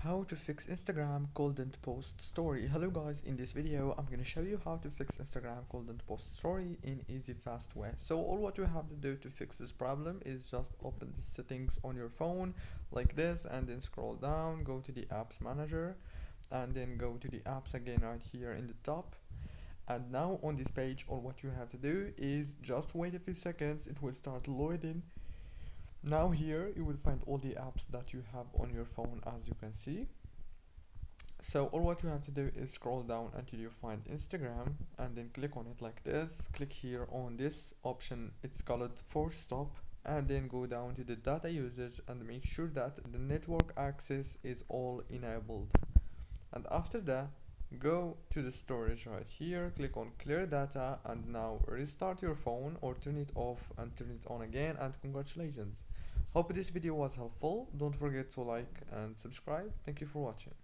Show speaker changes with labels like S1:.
S1: how to fix Instagram couldn't post story. Hello guys, in this video I'm gonna show you how to fix Instagram couldn't post story in easy fast way. So all what you have to do to fix this problem is just open the settings on your phone like this, and then scroll down, go to the apps manager, and then go to the apps again right here in the top. And now on this page, all what you have to do is just wait a few seconds, it will start loading. Now here you will find all the apps that you have on your phone, as you can see. So all what you have to do is scroll down until you find Instagram, and then click on it like this. Click here on this option, it's called force stop, and then go down to the data usage and make sure that the network access is all enabled. And after that, go to the storage right here, click on clear data, and now restart your phone or turn it off and turn it on again, and congratulations. Hope this video was helpful. Don't forget to like and subscribe. Thank you for watching.